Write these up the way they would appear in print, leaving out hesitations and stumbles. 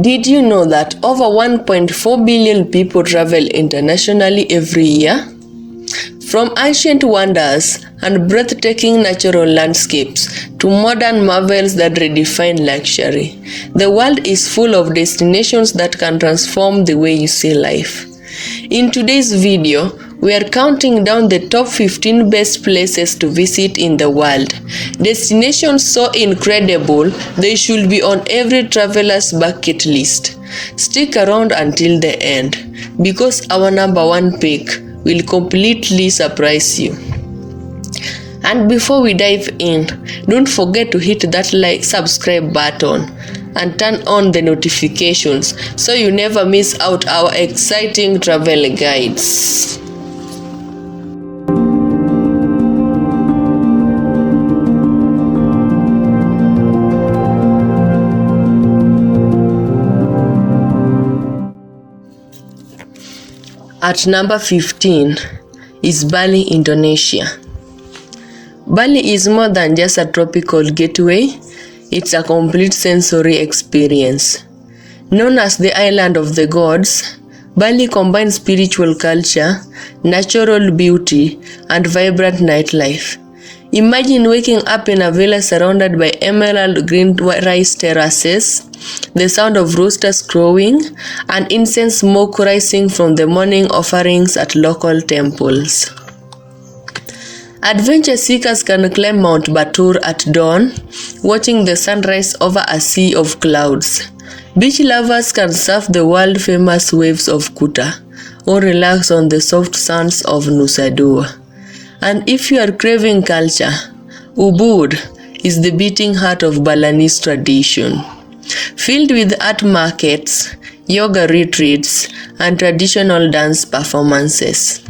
Did you know that over 1.4 billion people travel internationally every year? From ancient wonders and breathtaking natural landscapes to modern marvels that redefine luxury, the world is full of destinations that can transform the way you see life. In today's video, we are counting down the top 15 best places to visit in the world. Destinations so incredible, they should be on every traveler's bucket list. Stick around until the end, because our number one pick will completely surprise you. And before we dive in, don't forget to hit that subscribe button and turn on the notifications so you never miss out our exciting travel guides. At number 15 is Bali, Indonesia. Bali is more than just a tropical getaway, it's a complete sensory experience. Known as the island of the gods, Bali combines spiritual culture, natural beauty, and vibrant nightlife. Imagine waking up in a villa surrounded by emerald green rice terraces, the sound of roosters crowing, and incense smoke rising from the morning offerings at local temples. Adventure seekers can climb Mount Batur at dawn, watching the sunrise over a sea of clouds. Beach lovers can surf the world-famous waves of Kuta, or relax on the soft sands of Nusa Dua. And if you are craving culture, Ubud is the beating heart of Balinese tradition. Filled with art markets, yoga retreats, and traditional dance performances.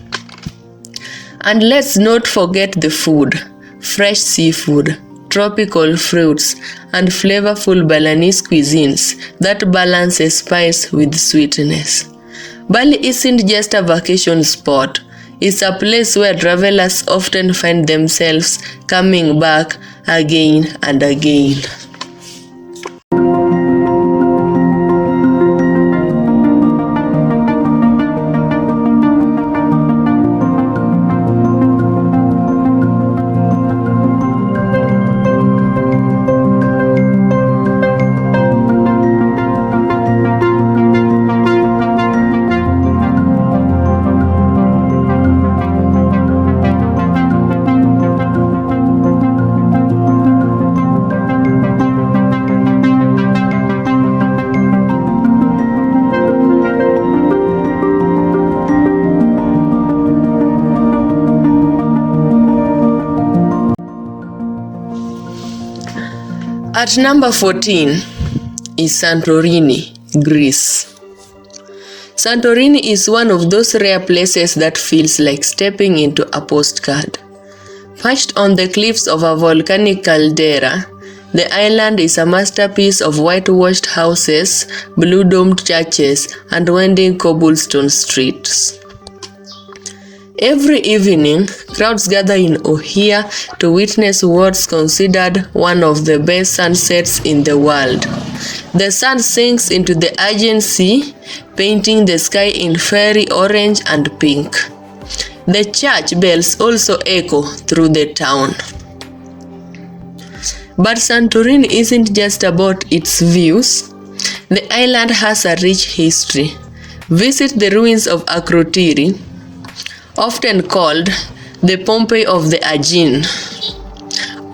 And let's not forget the food, fresh seafood, tropical fruits, and flavorful Balinese cuisines that balance spice with sweetness. Bali isn't just a vacation spot, it's a place where travelers often find themselves coming back again and again. At number 14 is Santorini, Greece. Santorini is one of those rare places that feels like stepping into a postcard. Perched on the cliffs of a volcanic caldera, the island is a masterpiece of whitewashed houses, blue-domed churches, and winding cobblestone streets. Every evening, crowds gather in Ohia to witness what's considered one of the best sunsets in the world. The sun sinks into the Aegean Sea, painting the sky in fiery orange and pink. The church bells also echo through the town. But Santorini isn't just about its views. The island has a rich history. Visit the ruins of Akrotiri, often called the Pompeii of the Aegean,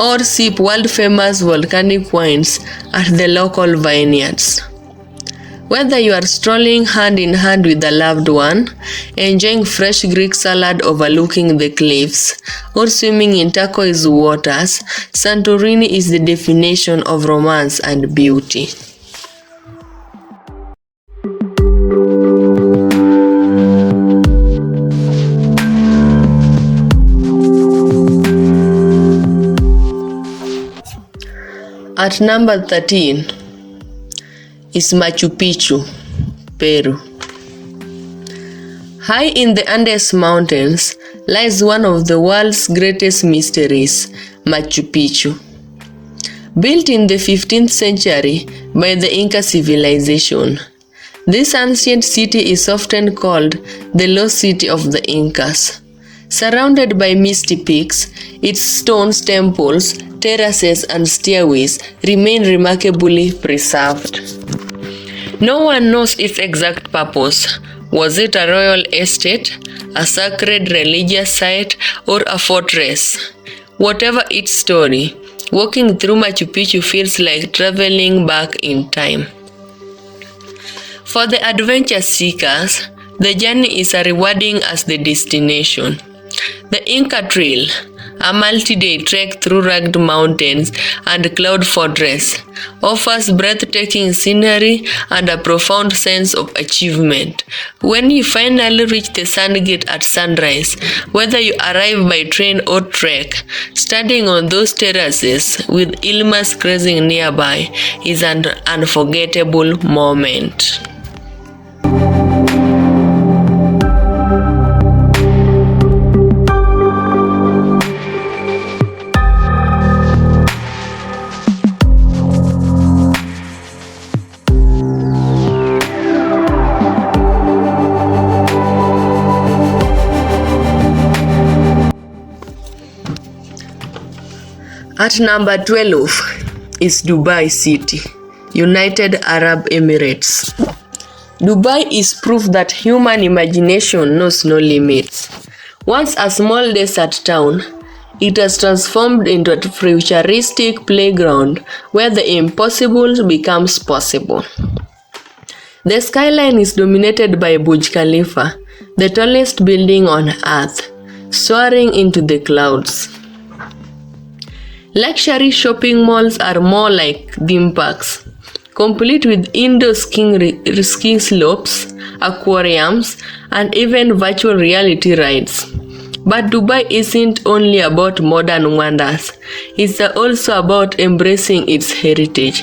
or sip world-famous volcanic wines at the local vineyards. Whether you are strolling hand in hand with a loved one, enjoying fresh Greek salad overlooking the cliffs, or swimming in turquoise waters, Santorini is the definition of romance and beauty. At number 13 is Machu Picchu, Peru. High in the Andes Mountains lies one of the world's greatest mysteries, Machu Picchu. Built in the 15th century by the Inca civilization. This ancient city is often called the Lost City of the Incas. Surrounded by misty peaks, its stones, temples, terraces, and stairways remain remarkably preserved. No one knows its exact purpose. Was it a royal estate, a sacred religious site, or a fortress? Whatever its story, walking through Machu Picchu feels like traveling back in time. For the adventure seekers, the journey is as rewarding as the destination. The Inca Trail, a multi-day trek through rugged mountains and cloud fortress, offers breathtaking scenery and a profound sense of achievement. When you finally reach the sun gate at sunrise, whether you arrive by train or trek, standing on those terraces with llamas grazing nearby is an unforgettable moment. At number 12 is Dubai City, United Arab Emirates. Dubai is proof that human imagination knows no limits. Once a small desert town, it has transformed into a futuristic playground where the impossible becomes possible. The skyline is dominated by Burj Khalifa, the tallest building on earth, soaring into the clouds. Luxury shopping malls are more like theme parks, complete with indoor ski slopes, aquariums, and even virtual reality rides. But Dubai isn't only about modern wonders, it's also about embracing its heritage.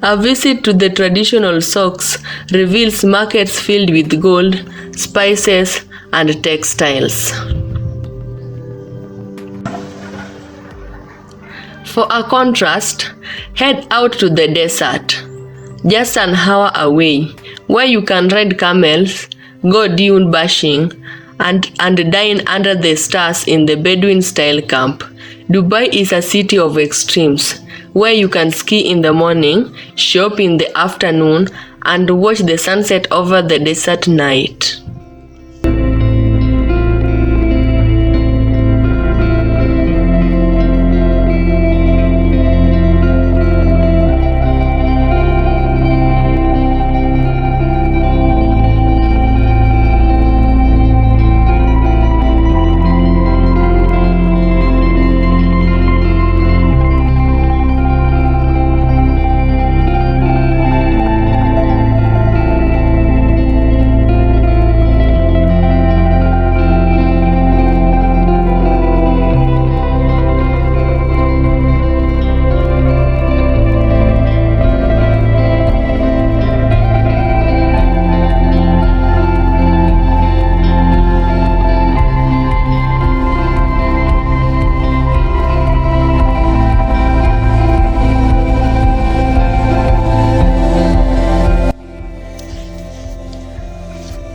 A visit to the traditional souks reveals markets filled with gold, spices, and textiles. For a contrast, head out to the desert, just an hour away, where you can ride camels, go dune bashing, and dine under the stars in the Bedouin-style camp. Dubai is a city of extremes, where you can ski in the morning, shop in the afternoon, and watch the sunset over the desert night.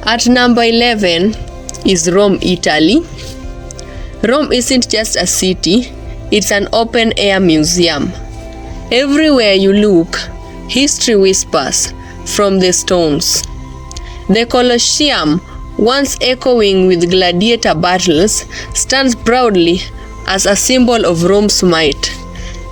At number 11 is Rome, Italy. Rome isn't just a city, it's an open-air museum. Everywhere you look, history whispers from the stones. The Colosseum, once echoing with gladiator battles, stands proudly as a symbol of Rome's might.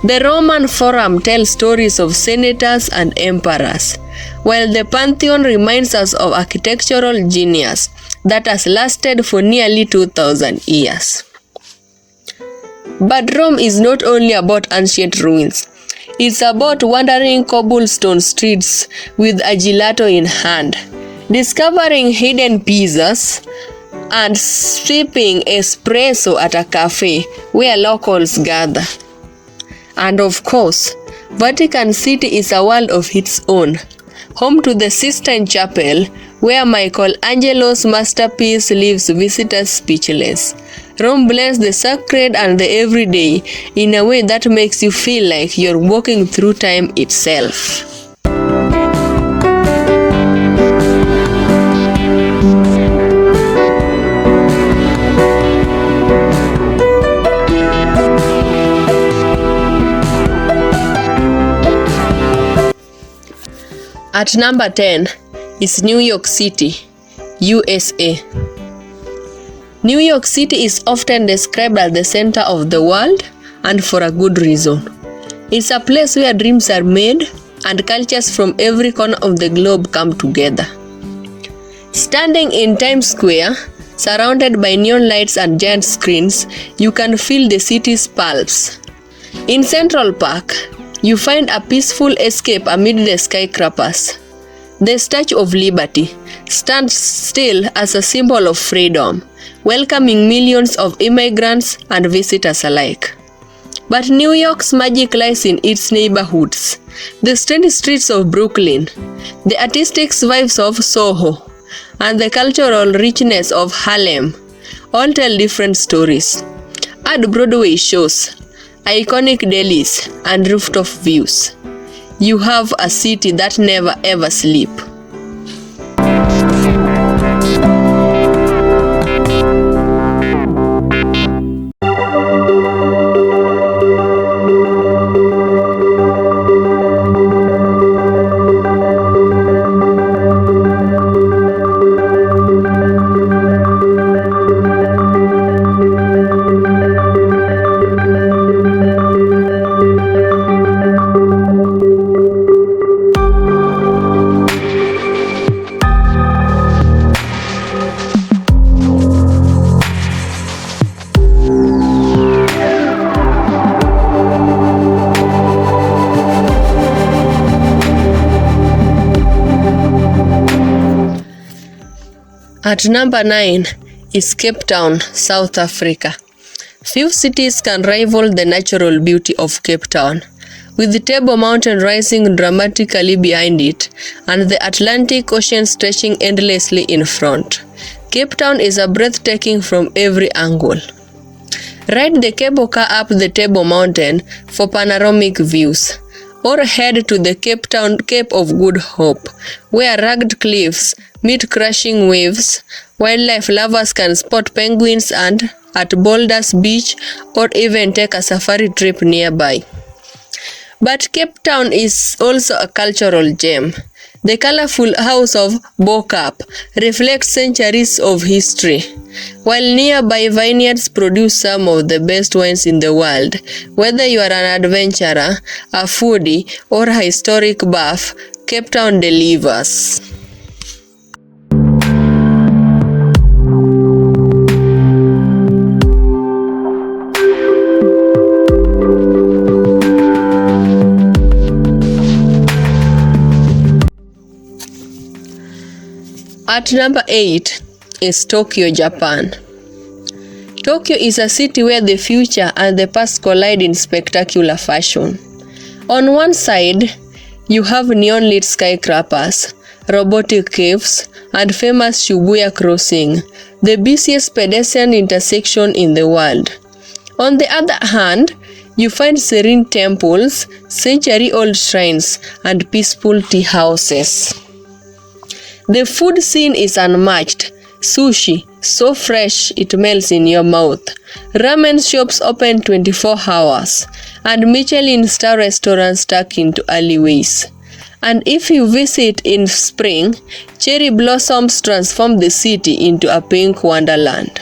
The Roman Forum tells stories of senators and emperors, while the Pantheon reminds us of architectural genius that has lasted for nearly 2,000 years. But Rome is not only about ancient ruins. It's about wandering cobblestone streets with a gelato in hand, discovering hidden pizzas, and sipping espresso at a cafe where locals gather. And of course, Vatican City is a world of its own, home to the Sistine Chapel, where Michelangelo's masterpiece leaves visitors speechless. Rome blends the sacred and the everyday in a way that makes you feel like you're walking through time itself. At number 10 is New York City, USA. New York City is often described as the center of the world, and for a good reason. It's a place where dreams are made and cultures from every corner of the globe come together. Standing in Times Square, surrounded by neon lights and giant screens, you can feel the city's pulse. In Central Park, you find a peaceful escape amid the skyscrapers. The Statue of Liberty stands still as a symbol of freedom, welcoming millions of immigrants and visitors alike. But New York's magic lies in its neighborhoods, the strange streets of Brooklyn, the artistic vibes of Soho, and the cultural richness of Harlem all tell different stories. Add Broadway shows, iconic delis, and rooftop views. You have a city that never ever sleeps. At number 9 is Cape Town, South Africa. Few cities can rival the natural beauty of Cape Town, with the Table Mountain rising dramatically behind it and the Atlantic Ocean stretching endlessly in front. Cape Town is a breathtaking from every angle. Ride the cable car up the Table Mountain for panoramic views, or head to the Cape of Good Hope, where rugged cliffs meet crashing waves. Wildlife lovers can spot penguins and at Boulders Beach, or even take a safari trip nearby. But Cape Town is also a cultural gem. The colorful house of Bo Kaap reflects centuries of history, while nearby vineyards produce some of the best wines in the world. Whether you are an adventurer, a foodie, or a historic buff, Cape Town delivers. At number 8 is Tokyo, Japan. Tokyo is a city where the future and the past collide in spectacular fashion. On one side, you have neon-lit skyscrapers, robotic caves, and famous Shibuya Crossing, the busiest pedestrian intersection in the world. On the other hand, you find serene temples, century-old shrines, and peaceful tea houses. The food scene is unmatched. Sushi, so fresh it melts in your mouth. Ramen shops open 24 hours, and Michelin-star restaurants tucked into alleyways. And if you visit in spring, cherry blossoms transform the city into a pink wonderland.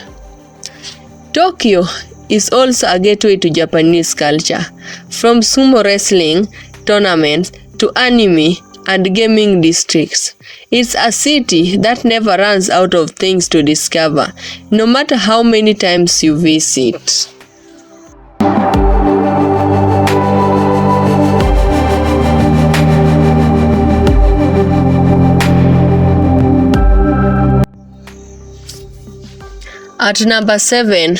Tokyo is also a gateway to Japanese culture, from sumo wrestling tournaments to anime and gaming districts. It's a city that never runs out of things to discover, no matter how many times you visit. At number 7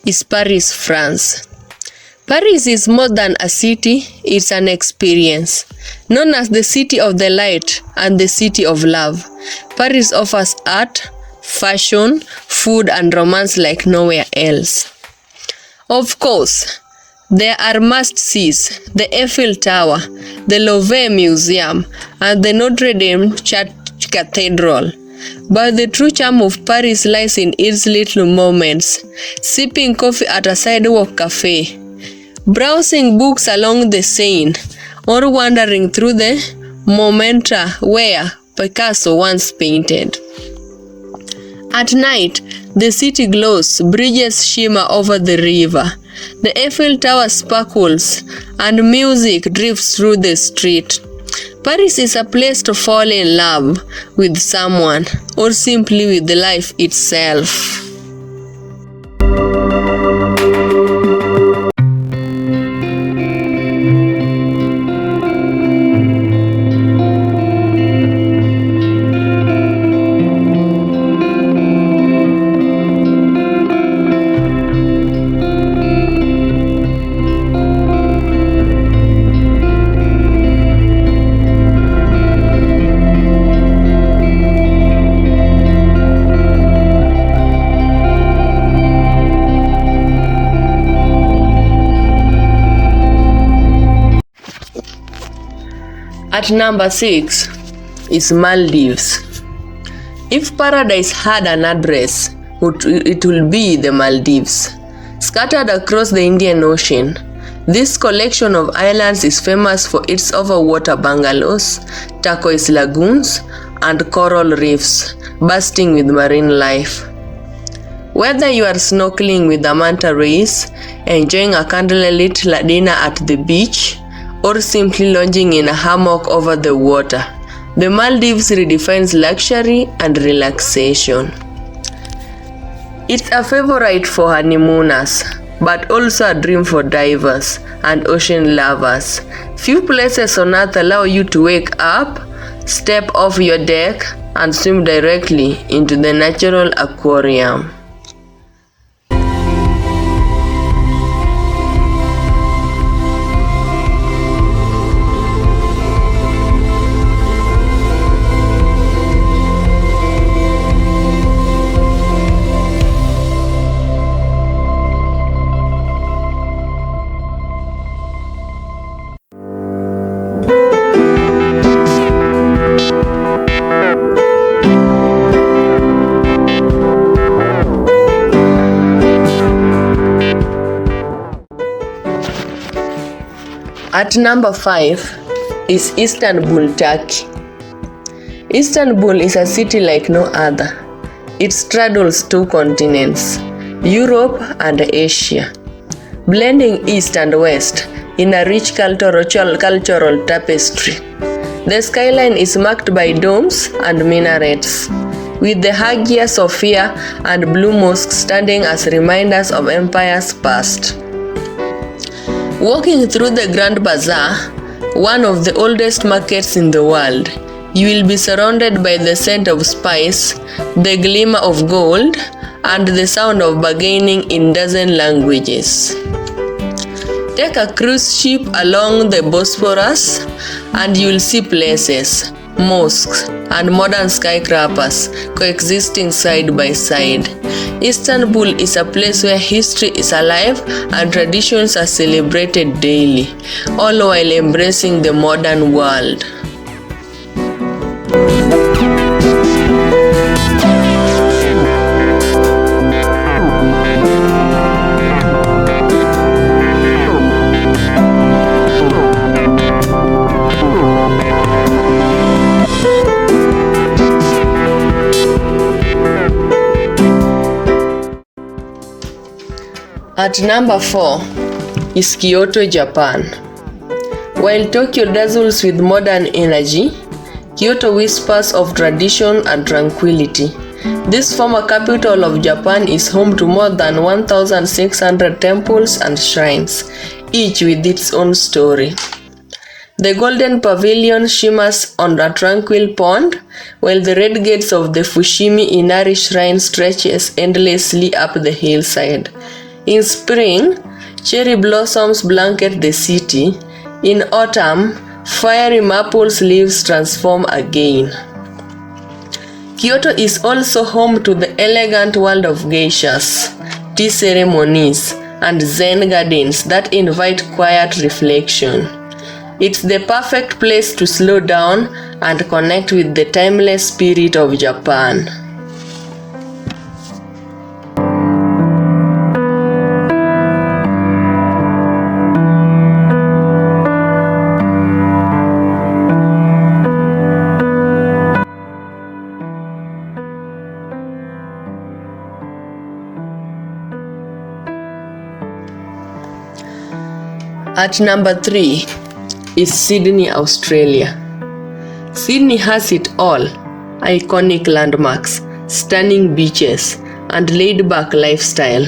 is Paris, France. Paris is more than a city, it's an experience. Known as the City of the Light and the City of Love, Paris offers art, fashion, food, and romance like nowhere else. Of course, there are must-sees: the Eiffel Tower, the Louvre Museum, and the Notre Dame Church Cathedral. But the true charm of Paris lies in its little moments: sipping coffee at a sidewalk cafe, browsing books along the Seine, or wandering through the Montmartre where Picasso once painted. At night, the city glows, bridges shimmer over the river, the Eiffel Tower sparkles, and music drifts through the street. Paris is a place to fall in love with someone, or simply with life itself. At number 6 is Maldives. If paradise had an address, it will be the Maldives. Scattered across the Indian Ocean, this collection of islands is famous for its overwater bungalows, turquoise lagoons, and coral reefs bursting with marine life. Whether you are snorkeling with the manta rays, enjoying a candlelit dinner at the beach, or simply lounging in a hammock over the water, the Maldives redefines luxury and relaxation. It's a favorite for honeymooners, but also a dream for divers and ocean lovers. Few places on earth allow you to wake up, step off your deck, and swim directly into the natural aquarium. At number 5 is Istanbul, Turkey. Istanbul is a city like no other. It straddles two continents, Europe and Asia, blending east and west in a rich cultural tapestry. The skyline is marked by domes and minarets, with the Hagia Sophia and Blue Mosque standing as reminders of empires past. Walking through the Grand Bazaar, one of the oldest markets in the world, you will be surrounded by the scent of spice, the glimmer of gold, and the sound of bargaining in dozen languages. Take a cruise ship along the Bosphorus and you'll see places, mosques, and modern skyscrapers coexisting side by side. Istanbul is a place where history is alive and traditions are celebrated daily, all while embracing the modern world. At number 4 is Kyoto, Japan. While Tokyo dazzles with modern energy, Kyoto whispers of tradition and tranquility. This former capital of Japan is home to more than 1,600 temples and shrines, each with its own story. The Golden Pavilion shimmers on a tranquil pond, while the red gates of the Fushimi Inari Shrine stretches endlessly up the hillside. In spring, cherry blossoms blanket the city. In autumn, fiery maple leaves transform again. Kyoto is also home to the elegant world of geishas, tea ceremonies, and Zen gardens that invite quiet reflection. It's the perfect place to slow down and connect with the timeless spirit of Japan. At number 3 is Sydney, Australia. Sydney has it all: iconic landmarks, stunning beaches, and laid-back lifestyle.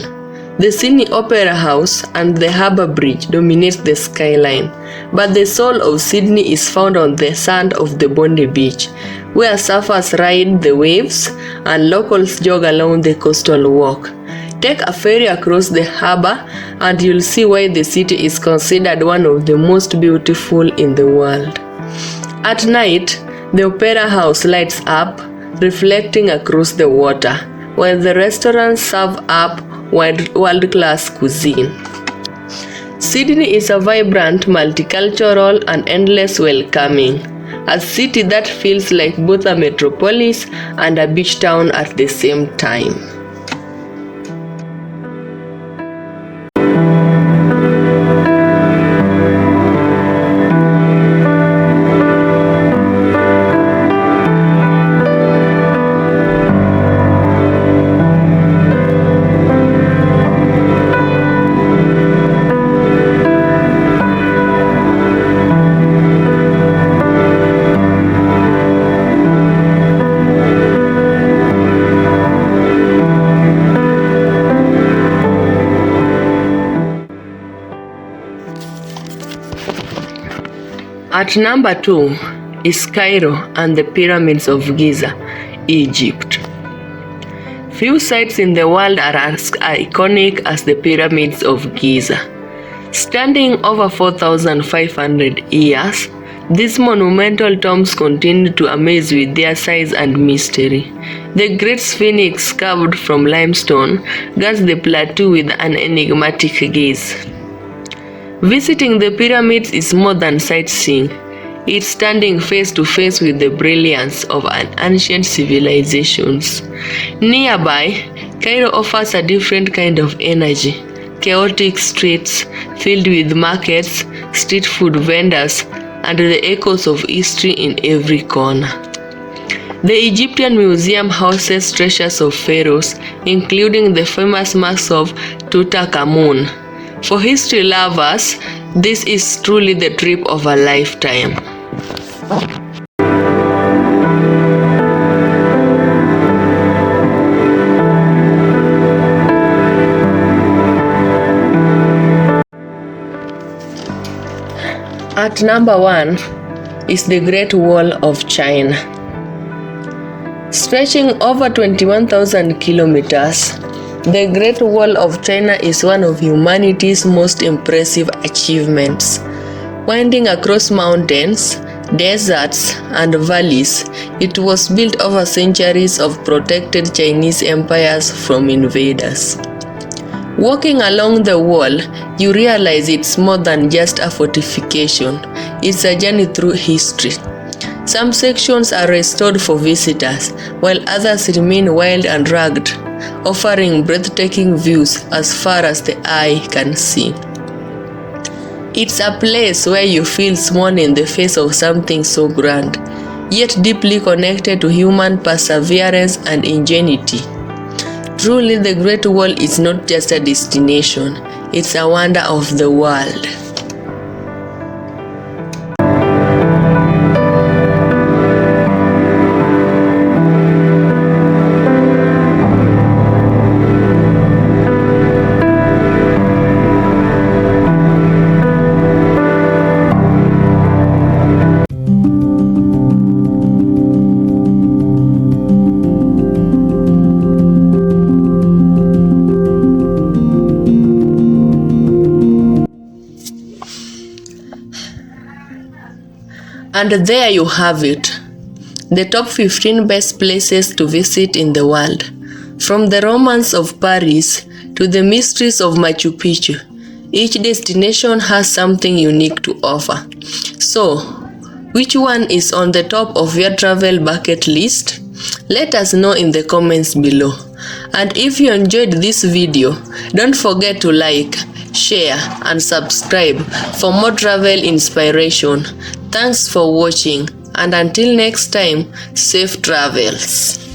The Sydney Opera House and the Harbour Bridge dominate the skyline, but the soul of Sydney is found on the sand of the Bondi Beach, where surfers ride the waves and locals jog along the coastal walk. Take a ferry across the harbour and you'll see why the city is considered one of the most beautiful in the world. At night, the Opera House lights up, reflecting across the water, while the restaurants serve up world-class cuisine. Sydney is a vibrant, multicultural, and endless welcoming, a city that feels like both a metropolis and a beach town at the same time. At number 2 is Cairo and the pyramids of Giza, Egypt. Few sites in the world are as iconic as the pyramids of Giza. Standing over 4,500 years, these monumental tombs continue to amaze with their size and mystery. The Great Sphinx, carved from limestone, guards the plateau with an enigmatic gaze. Visiting the pyramids is more than sightseeing. It's standing face to face with the brilliance of an ancient civilizations. Nearby, Cairo offers a different kind of energy. Chaotic streets filled with markets, street food vendors, and the echoes of history in every corner. The Egyptian Museum houses treasures of pharaohs, including the famous masks of Tutankhamun. For history lovers, this is truly the trip of a lifetime. At number 1 is the Great Wall of China. Stretching over 21,000 kilometers, the Great Wall of China is one of humanity's most impressive achievements. Winding across mountains, deserts, and valleys, it was built over centuries of protected Chinese empires from invaders. Walking along the wall, you realize it's more than just a fortification. It's a journey through history. Some sections are restored for visitors, while others remain wild and rugged, offering breathtaking views as far as the eye can see. It's a place where you feel small in the face of something so grand, yet deeply connected to human perseverance and ingenuity. Truly, the Great Wall is not just a destination, it's a wonder of the world. And there you have it, The top 15 best places to visit in the world. From the romance of Paris to the mysteries of Machu Picchu, each destination has something unique to offer. So, which one is on the top of your travel bucket list? Let us know in the comments below. And if you enjoyed this video, don't forget to like, share, and subscribe for more travel inspiration. Thanks for watching, and until next time, safe travels.